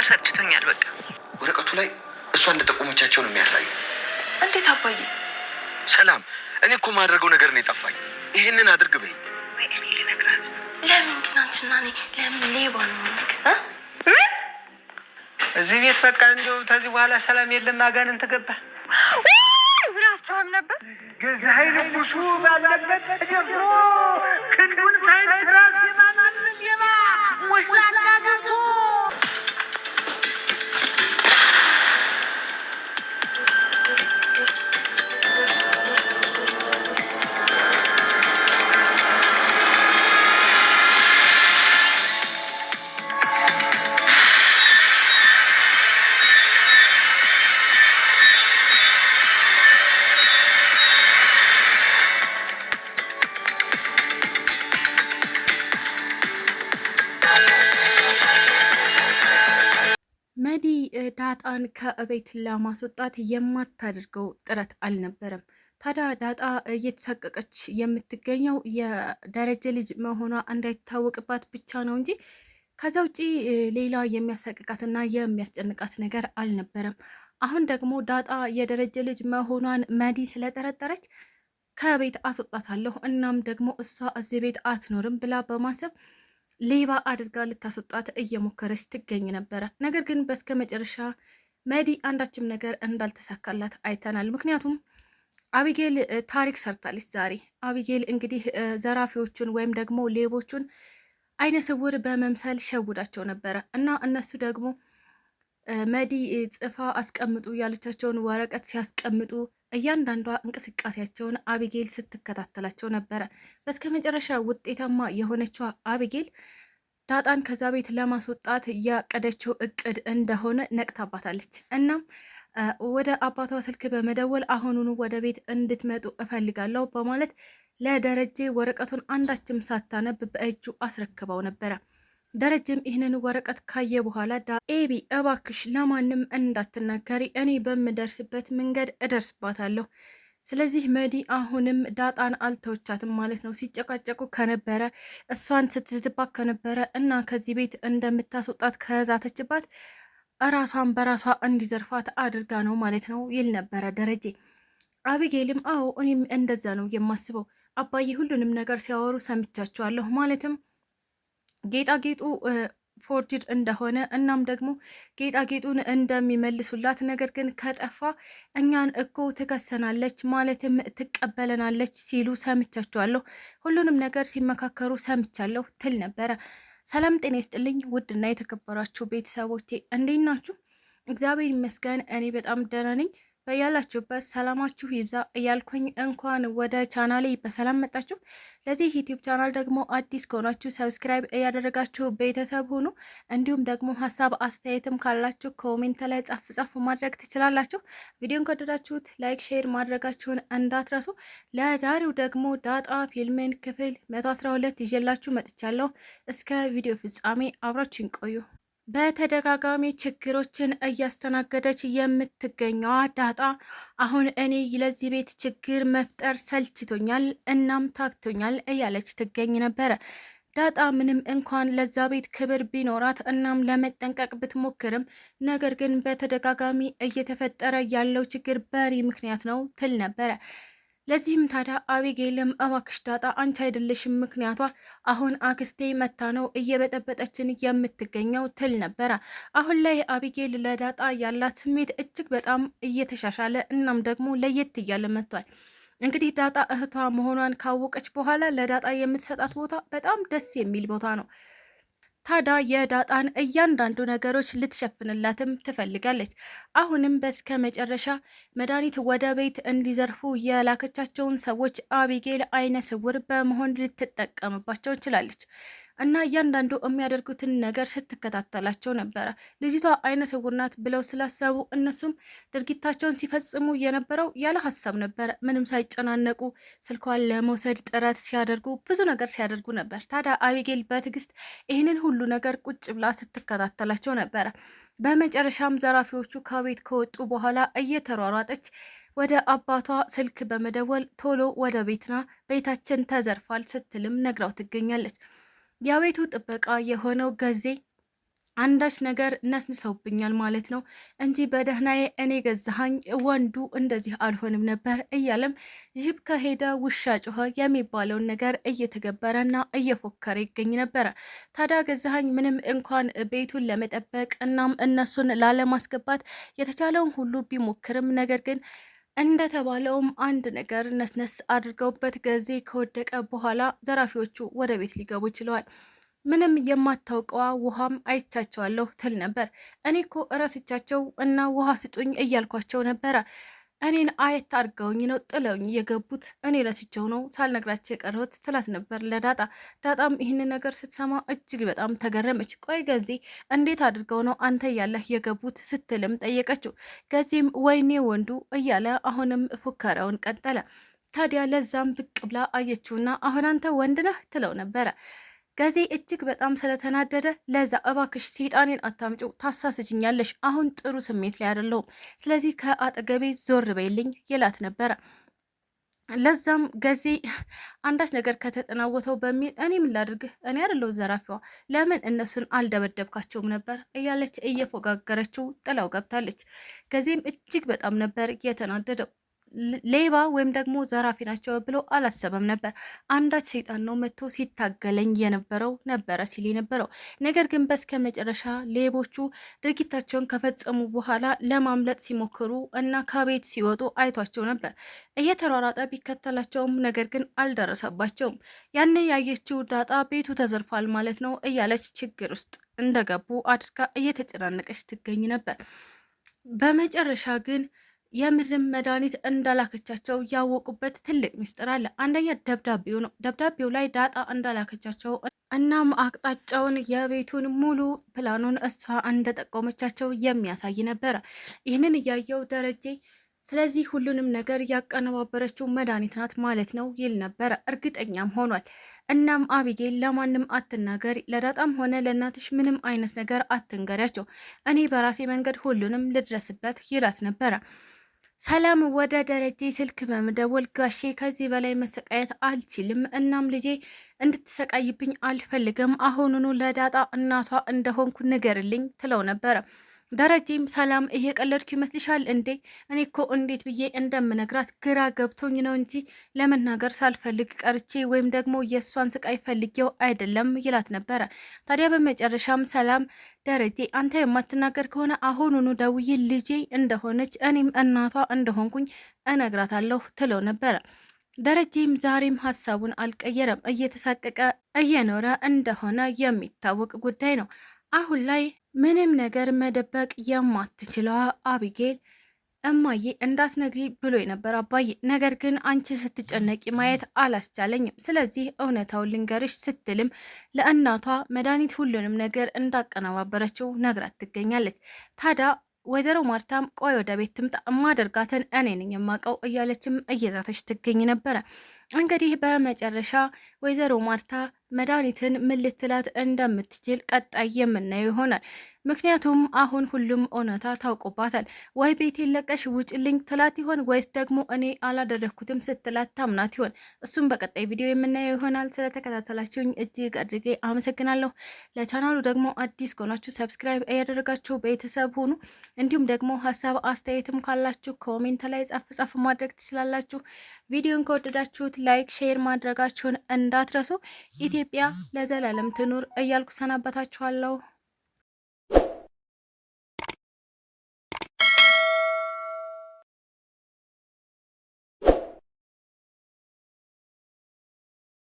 ፍቅር ሰልችቶኛል። በቃ ወረቀቱ ላይ እሷ እንደጠቆመቻቸው ነው የሚያሳየው። እንዴት አባዬ? ሰላም፣ እኔ እኮ ማድረገው ነገር ነው የጠፋኝ። ይሄንን አድርግ በይ። ወይ እኔ ልነግራት። ለምን ግን አንቺና እኔ ለምን ሌባ ነው? እዚህ ቤት በቃ እንደው ከዚህ በኋላ ሰላም የለም። አጋንን ተገባ ብራስቷም ነበር ገዛ ኃይል ሙሱ ባለበት ደፍሮ ክንዱን ሳይትራስ የማናምን የማ ወላዳ ገብቶ መዲ ዳጣን ከቤት ለማስወጣት የማታደርገው ጥረት አልነበረም። ታዲያ ዳጣ እየተሳቀቀች የምትገኘው የደረጀ ልጅ መሆኗ እንዳይታወቅባት ብቻ ነው እንጂ ከዛ ውጪ ሌላ የሚያሳቅቃትና የሚያስጨንቃት ነገር አልነበረም። አሁን ደግሞ ዳጣ የደረጀ ልጅ መሆኗን መዲ ስለጠረጠረች ከቤት አስወጣታለሁ እናም ደግሞ እሷ እዚህ ቤት አትኖርም ብላ በማሰብ ሌባ አድርጋ ልታስወጣት እየሞከረች ትገኝ ነበረ። ነገር ግን በስከ መጨረሻ መዲ አንዳችም ነገር እንዳልተሳካላት አይተናል። ምክንያቱም አቢጌል ታሪክ ሰርታለች ዛሬ። አቢጌል እንግዲህ ዘራፊዎቹን ወይም ደግሞ ሌቦቹን አይነ ስውር በመምሰል ሸውዳቸው ነበረ እና እነሱ ደግሞ መዲ ጽፋ አስቀምጡ ያለቻቸውን ወረቀት ሲያስቀምጡ እያንዳንዷ እንቅስቃሴያቸውን አቢጌል ስትከታተላቸው ነበረ። በስከ መጨረሻ ውጤታማ የሆነችው አቢጌል ዳጣን ከዛ ቤት ለማስወጣት ያቀደችው እቅድ እንደሆነ ነቅታባታለች። እናም ወደ አባቷ ስልክ በመደወል አሁኑኑ ወደ ቤት እንድትመጡ እፈልጋለሁ በማለት ለደረጀ ወረቀቱን አንዳችም ሳታነብ በእጁ አስረክበው ነበረ። ደረጀም ይህንን ወረቀት ካየ በኋላ ኤቢ እባክሽ ለማንም እንዳትናገሪ፣ እኔ በምደርስበት መንገድ እደርስባታለሁ። ስለዚህ መዲ አሁንም ዳጣን አልተወቻትም ማለት ነው። ሲጨቃጨቁ ከነበረ እሷን ስትዝትባት ከነበረ እና ከዚህ ቤት እንደምታስወጣት ከዛተችባት እራሷን በራሷ እንዲዘርፋት አድርጋ ነው ማለት ነው ይል ነበረ ደረጀ። አቢጌልም አዎ እኔም እንደዛ ነው የማስበው፣ አባዬ ሁሉንም ነገር ሲያወሩ ሰምቻቸዋለሁ፣ ማለትም ጌጣጌጡ ፎርጅድ እንደሆነ እናም ደግሞ ጌጣጌጡን እንደሚመልሱላት፣ ነገር ግን ከጠፋ እኛን እኮ ትከሰናለች ማለትም ትቀበለናለች ሲሉ ሰምቻቸዋለሁ። ሁሉንም ነገር ሲመካከሩ ሰምቻለሁ ትል ነበረ። ሰላም ጤና ይስጥልኝ ውድና የተከበራችሁ ቤተሰቦቼ እንዴት ናችሁ? እግዚአብሔር ይመስገን እኔ በጣም ደህና ነኝ። በያላችሁበት ሰላማችሁ ይብዛ እያልኩኝ እንኳን ወደ ቻናሌ በሰላም መጣችሁ። ለዚህ ዩቲዩብ ቻናል ደግሞ አዲስ ከሆናችሁ ሰብስክራይብ እያደረጋችሁ ቤተሰብ ሁኑ። እንዲሁም ደግሞ ሀሳብ አስተያየትም ካላችሁ ኮሜንት ላይ ጻፍ ማድረግ ትችላላችሁ። ቪዲዮን ከወደዳችሁት ላይክ፣ ሼር ማድረጋችሁን እንዳትረሱ። ለዛሬው ደግሞ ዳጣ ፊልምን ክፍል 112 ይዤላችሁ መጥቻለሁ። እስከ ቪዲዮ ፍጻሜ አብራችሁን ቆዩ። በተደጋጋሚ ችግሮችን እያስተናገደች የምትገኘዋ ዳጣ አሁን እኔ ለዚህ ቤት ችግር መፍጠር ሰልችቶኛል እናም ታክቶኛል እያለች ትገኝ ነበረ። ዳጣ ምንም እንኳን ለዛ ቤት ክብር ቢኖራት እናም ለመጠንቀቅ ብትሞክርም ነገር ግን በተደጋጋሚ እየተፈጠረ ያለው ችግር በሪ ምክንያት ነው ትል ነበረ። ለዚህም ታዲያ አቢጌልም እባክሽ ዳጣ አንቺ አይደለሽም ምክንያቷ፣ አሁን አክስቴ መታ ነው እየበጠበጠችን የምትገኘው ትል ነበረ። አሁን ላይ አቢጌል ለዳጣ ያላት ስሜት እጅግ በጣም እየተሻሻለ እናም ደግሞ ለየት እያለ መጥቷል። እንግዲህ ዳጣ እህቷ መሆኗን ካወቀች በኋላ ለዳጣ የምትሰጣት ቦታ በጣም ደስ የሚል ቦታ ነው። ታዲያ የዳጣን እያንዳንዱ ነገሮች ልትሸፍንላትም ትፈልጋለች። አሁንም በስከ መጨረሻ መድኃኒት ወደ ቤት እንዲዘርፉ የላከቻቸውን ሰዎች አቢጌል አይነ ስውር በመሆን ልትጠቀምባቸው ችላለች እና እያንዳንዱ የሚያደርጉትን ነገር ስትከታተላቸው ነበረ። ልጅቷ አይነ ስውር ናት ብለው ስላሰቡ እነሱም ድርጊታቸውን ሲፈጽሙ የነበረው ያለ ሀሳብ ነበረ። ምንም ሳይጨናነቁ ስልኳን ለመውሰድ ጥረት ሲያደርጉ ብዙ ነገር ሲያደርጉ ነበር። ታዲያ አቢጌል በትዕግስት ይህንን ሁሉ ነገር ቁጭ ብላ ስትከታተላቸው ነበረ። በመጨረሻም ዘራፊዎቹ ከቤት ከወጡ በኋላ እየተሯሯጠች ወደ አባቷ ስልክ በመደወል ቶሎ ወደ ቤትና ቤታችን ተዘርፏል ስትልም ነግራው ትገኛለች። የቤቱ ጥበቃ የሆነው ገዜ አንዳች ነገር ነስንሰውብኛል ማለት ነው እንጂ በደህናዬ እኔ ገዛሃኝ ወንዱ እንደዚህ አልሆንም ነበር እያለም ጅብ ከሄደ ውሻ ጮኸ የሚባለውን ነገር እየተገበረና እየፎከረ ይገኝ ነበረ። ታዲያ ገዛሃኝ ምንም እንኳን ቤቱን ለመጠበቅ እናም እነሱን ላለማስገባት የተቻለውን ሁሉ ቢሞክርም ነገር ግን እንደተባለውም አንድ ነገር ነስነስ አድርገውበት ገዜ ከወደቀ በኋላ ዘራፊዎቹ ወደ ቤት ሊገቡ ችለዋል። ምንም የማታውቀዋ ውሃም አይቻቸዋለሁ ትል ነበር። እኔ እኮ እረስቻቸው እና ውሃ ስጡኝ እያልኳቸው ነበረ። እኔን አየት አድርገውኝ ነው ጥለውኝ የገቡት። እኔ ረስቸው ነው ሳልነግራቸው የቀረሁት ስላት ነበር ለዳጣ። ዳጣም ይህንን ነገር ስትሰማ እጅግ በጣም ተገረመች። ቆይ ገዜ እንዴት አድርገው ነው አንተ እያለህ የገቡት ስትልም ጠየቀችው። ገዜም ወይኔ ወንዱ እያለ አሁንም ፉከራውን ቀጠለ። ታዲያ ለዛም ብቅ ብላ አየችውና አሁን አንተ ወንድ ነህ ትለው ነበረ። ገዜ እጅግ በጣም ስለተናደደ ለዛ እባክሽ ሰይጣኔን አታምጪው፣ ታሳስጅኛለሽ። አሁን ጥሩ ስሜት ላይ አይደለሁም፣ ስለዚህ ከአጠገቤ ዞር በይልኝ ይላት ነበረ። ለዛም ገዜ አንዳች ነገር ከተጠናወተው በሚል እኔ ምን ላድርግህ፣ እኔ አይደለሁ ዘራፊዋ፣ ለምን እነሱን አልደበደብካቸውም ነበር እያለች እየፎጋገረችው ጥላው ገብታለች። ገዜም እጅግ በጣም ነበር የተናደደው። ሌባ ወይም ደግሞ ዘራፊ ናቸው ብሎ አላሰበም ነበር። አንዳች ሰይጣን ነው መጥቶ ሲታገለኝ የነበረው ነበረ ሲል የነበረው ነገር ግን በስከ መጨረሻ ሌቦቹ ድርጊታቸውን ከፈጸሙ በኋላ ለማምለጥ ሲሞክሩ እና ከቤት ሲወጡ አይቷቸው ነበር። እየተሯሯጠ ቢከተላቸውም ነገር ግን አልደረሰባቸውም። ያን ያየችው ዳጣ ቤቱ ተዘርፏል ማለት ነው እያለች ችግር ውስጥ እንደገቡ አድርጋ እየተጨናነቀች ትገኝ ነበር። በመጨረሻ ግን የምርም መድኃኒት እንዳላከቻቸው ያወቁበት ትልቅ ሚስጥር አለ። አንደኛ ደብዳቤው ነው። ደብዳቤው ላይ ዳጣ እንዳላከቻቸው እናም አቅጣጫውን የቤቱን ሙሉ ፕላኑን እሷ እንደጠቆመቻቸው የሚያሳይ ነበረ። ይህንን እያየው ደረጀ ስለዚህ ሁሉንም ነገር ያቀነባበረችው መድኃኒት ናት ማለት ነው ይል ነበረ። እርግጠኛም ሆኗል። እናም አቢጌል ለማንም አትናገሪ፣ ለዳጣም ሆነ ለእናትሽ ምንም አይነት ነገር አትንገሪያቸው፣ እኔ በራሴ መንገድ ሁሉንም ልድረስበት ይላት ነበረ። ሰላም ወደ ደረጀ ስልክ በመደወል ጋሼ ከዚህ በላይ መሰቃየት አልችልም፣ እናም ልጄ እንድትሰቃይብኝ አልፈልግም፣ አሁኑኑ ለዳጣ እናቷ እንደሆንኩ ንገርልኝ ትለው ነበረ። ደረጀም ሰላም እየቀለድኩ ይመስልሻል እንዴ? እኔ እኮ እንዴት ብዬ እንደምነግራት ግራ ገብቶኝ ነው እንጂ ለመናገር ሳልፈልግ ቀርቼ ወይም ደግሞ የእሷን ስቃይ ፈልጌው አይደለም ይላት ነበረ። ታዲያ በመጨረሻም ሰላም ደረጀ አንተ የማትናገር ከሆነ አሁኑኑ ደውዬ ልጄ እንደሆነች እኔም እናቷ እንደሆንኩኝ እነግራታለሁ ትለው ነበረ። ደረጀም ዛሬም ሀሳቡን አልቀየረም። እየተሳቀቀ እየኖረ እንደሆነ የሚታወቅ ጉዳይ ነው። አሁን ላይ ምንም ነገር መደበቅ የማትችለዋ አቢጌል እማዬ እንዳትነግሪ ብሎ ነበር አባዬ፣ ነገር ግን አንቺ ስትጨነቂ ማየት አላስቻለኝም፣ ስለዚህ እውነታውን ልንገርሽ ስትልም ለእናቷ መድኃኒት ሁሉንም ነገር እንዳቀነባበረችው ነግራት ትገኛለች። ታዲያ ወይዘሮ ማርታም ቆይ ወደ ቤት ትምጣ እማደርጋትን እኔ ነኝ የማውቀው እያለችም እየዛተች ትገኝ ነበረ። እንግዲህ በመጨረሻ ወይዘሮ ማርታ መድኃኒትን ምን ልትላት እንደምትችል ቀጣይ የምናየው ይሆናል። ምክንያቱም አሁን ሁሉም እውነታ ታውቆባታል። ወይ ቤት ለቀሽ ውጭልኝ ትላት ይሆን ወይስ ደግሞ እኔ አላደረግኩትም ስትላት ታምናት ይሆን? እሱም በቀጣይ ቪዲዮ የምናየው ይሆናል። ስለተከታተላችሁኝ እጅግ አድርጌ አመሰግናለሁ። ለቻናሉ ደግሞ አዲስ ከሆናችሁ ሰብስክራይብ እያደረጋችሁ ቤተሰብ ሁኑ። እንዲሁም ደግሞ ሀሳብ አስተያየትም ካላችሁ ኮሜንት ላይ ጻፍ ማድረግ ትችላላችሁ። ቪዲዮን ከወደዳችሁት ላይክ፣ ሼር ማድረጋችሁን እንዳትረሱ። ኢትዮጵያ ለዘላለም ትኑር እያልኩ ሰናበታችኋለሁ።